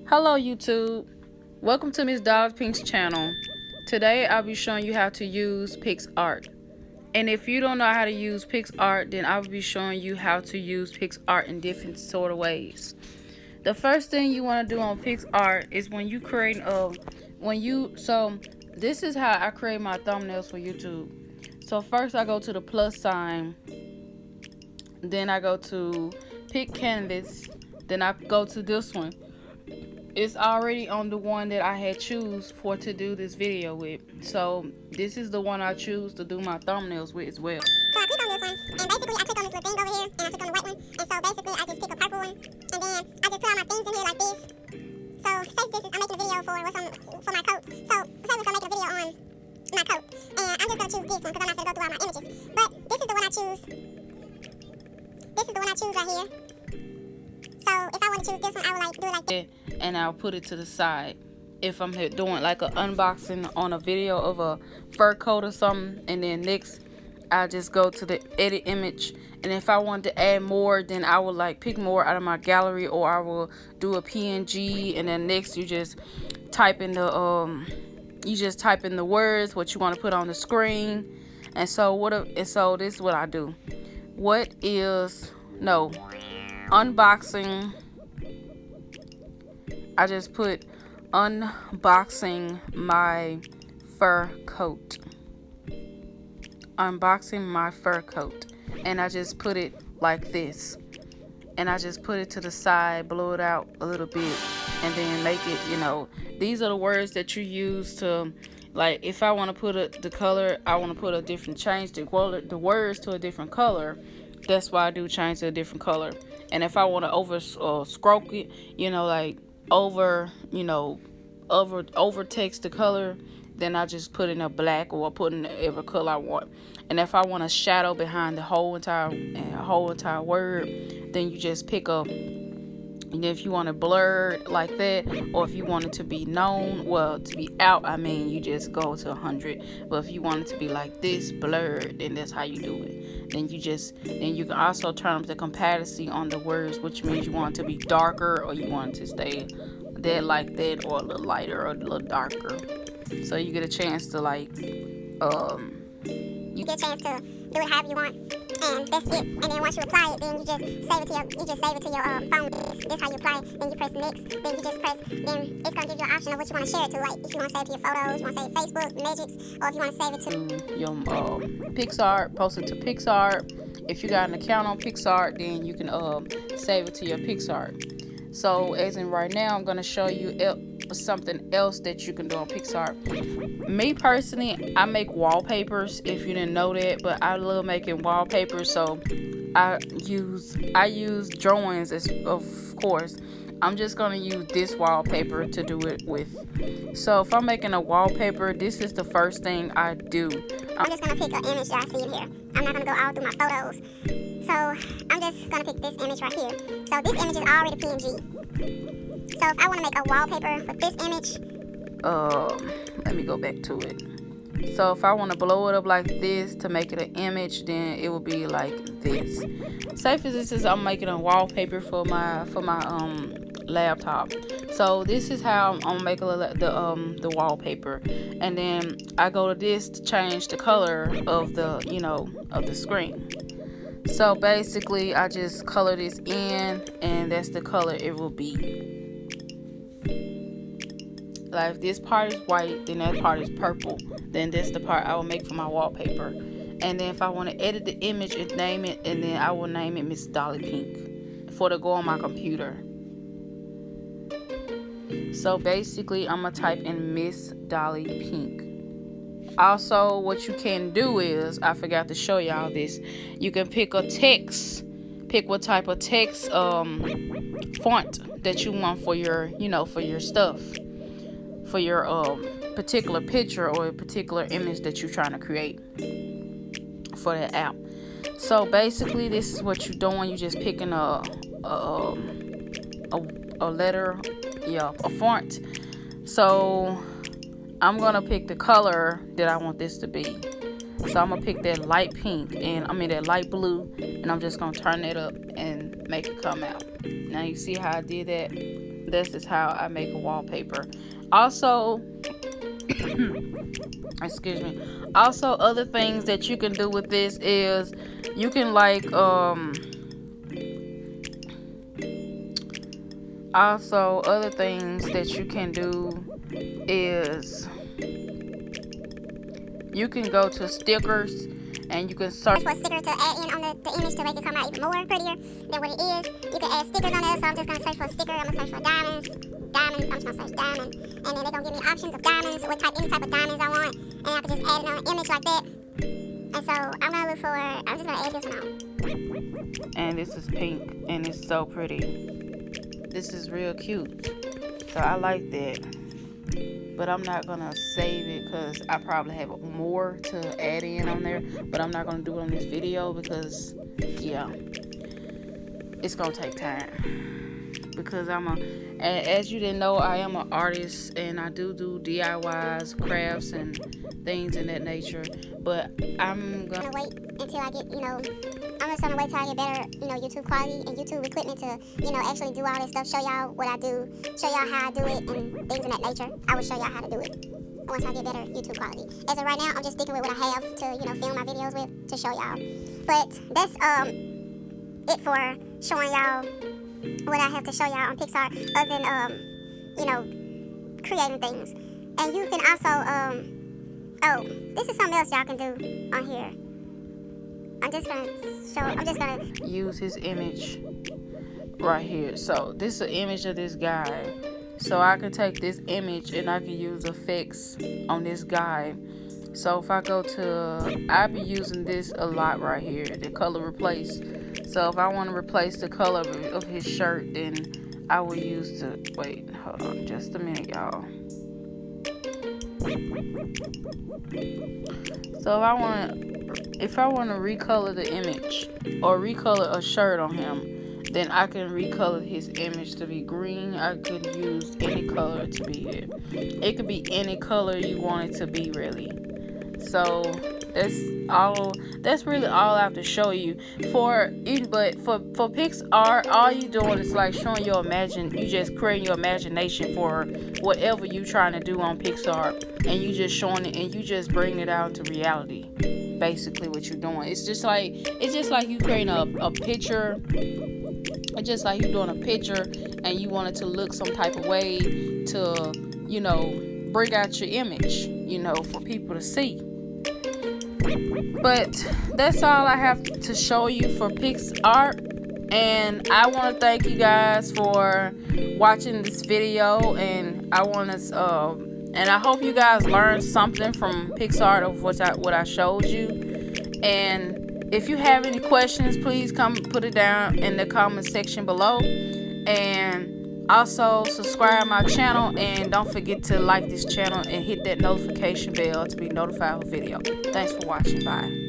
Hello YouTube, welcome to Miss Dollar Pink's channel. Today I'll be showing you how to use PicsArt. And if you don't know how to use PicsArt, then I will be showing you how to use PicsArt in different sort of ways. The first thing you want to do on PicsArt is when you create this is how I create my thumbnails for YouTube. So first I go to the plus sign, then I go to pick canvas, then I go to this one. It's already on the one that I had choose for to do this video with. So this is the one I choose to do my thumbnails with as well. So I click on this one, and basically I click on this little thing over here, and I click on the white one, and so basically I just pick a purple one, and then I just put all my things in here like this. So say this is, I'm making a video for my coat. So say this, I'm making a video on my coat, and I'm just gonna choose this one because I'm not gonna go through all my images. But this is the one I choose. This is the one I choose right here. So if I want to choose this one, I would like do it like that. And I'll put it to the side. If I'm doing like an unboxing on a video of a fur coat or something, and then next I just go to the edit image, and if I want to add more, then I will like pick more out of my gallery, or I will do a PNG, and then next you just type in the words what you want to put on the screen. And so this is what I do. Unboxing. I just put unboxing my fur coat. Unboxing my fur coat. And I just put it like this. And I just put it to the side, blow it out a little bit, and then make it, these are the words that you use to, like, if I want to put the color, I want to put a different, change the words to a different color. That's why I do change to a different color. And if I want to over stroke it, over text the color, then I just put in a black, or put in whatever color I want. And if I want a shadow behind the whole entire word, then you just pick up. And if you want it blurred like that, or if you want it to be known, to be out, you just go to 100. But if you want it to be like this, blurred, then that's how you do it. Then you can also turn up the compacity on the words, which means you want it to be darker, or you want it to stay dead like that, or a little lighter or a little darker. So you get a chance to you get a chance to do it however you want, and that's it. And then once you apply it, then you just save it to your phone. This how you apply it. Then you press next. Then you just press. Then it's gonna give you an option of what you want to share it to. Like if you want to save it to your photos, you want to save Facebook, Magics, or if you want to save it to your PicsArt, post it to PicsArt. If you got an account on PicsArt, then you can save it to your PicsArt. So as in right now, I'm gonna show you something else that you can do on PicsArt. Me personally, I make wallpapers, if you didn't know that, but I love making wallpapers. So I use drawings, of course. I'm just gonna use this wallpaper to do it with. So if I'm making a wallpaper, this is the first thing I do. I'm just gonna pick an image that I see in here. I'm not gonna go all through my photos. So I'm just gonna pick this image right here. So this image is already PNG. So if I want to make a wallpaper with this image, let me go back to it. So if I want to blow it up like this to make it an image, then it will be like this. Say for instance, I'm making a wallpaper for my laptop. So this is how I'm making the wallpaper, and then I go to this to change the color of the of the screen. So basically, I just color this in, and that's the color it will be. Like if this part is white, then that part is purple. Then that's the part I will make for my wallpaper. And then if I want to edit the image and name it, and then I will name it Miss Dolly Pink for to go on my computer. So basically, I'm gonna type in Miss Dolly Pink. Also, what you can do is, I forgot to show y'all this. You can pick a text. Pick what type of text font that you want for your for your stuff, for your particular picture or a particular image that you're trying to create for that app. So basically, this is what you're doing. You're just picking a letter, a font. So I'm gonna pick the color that I want this to be. So I'm gonna pick that light pink, that light blue, and I'm just gonna turn it up and make it come out. Now you see how I did that? this is how I make a wallpaper. Also, excuse me. Also, other things that you can do with this is you can also other things that you can do is you can go to stickers and you can search for a sticker to add in on the image to make it come out even more prettier than what it is. You can add stickers on there, so I'm just going to search for a sticker. I'm going to search for diamonds. I'm just going to search diamond. And then they're going to give me options of diamonds, any type of diamonds I want. And I can just add it on an image like that. And so I'm going to look for, I'm just going to add this one on. And this is pink and it's so pretty. This is real cute. So I like that. But I'm not going to save it because I probably have more to add in on there. But I'm not going to do it on this video because, yeah, it's going to take time. Because as you didn't know, I am an artist and I do DIYs, crafts, and things in that nature. But I'm going to wait until I get, I'm just gonna wait till I get better, YouTube quality and YouTube equipment to, actually do all this stuff, show y'all what I do, show y'all how I do it and things of that nature. I will show y'all how to do it once I get better YouTube quality. As of right now, I'm just sticking with what I have to, film my videos with to show y'all. But that's it for showing y'all what I have to show y'all on Pixar, other than creating things. And you can also this is something else y'all can do on here. I'm just gonna use his image right here. So this is an image of this guy. So I can take this image and I can use effects on this guy. So if I go to, I be using this a lot right here, the color replace. So if I want to replace the color of his shirt, then I will use wait, hold on just a minute, y'all. So if I want to recolor the image or recolor a shirt on him, then I can recolor his image to be green. I could use any color to be it. It could be any color you want it to be, really. So that's really all I have to show you. But for Pixar, all you doing is like showing you just creating your imagination for whatever you trying to do on Pixar, and you just showing it and you just bringing it out to reality. Basically what you're doing. It's just like you creating a picture. It's just like you doing a picture and you want it to look some type of way to, bring out your image, for people to see. But that's all I have to show you for Pixar. And I want to thank you guys for watching this video, and I hope you guys learned something from Pixar of what I showed you. And if you have any questions, please come put it down in the comment section below. And also subscribe my channel, and don't forget to like this channel and hit that notification bell to be notified of a video. Thanks for watching. Bye.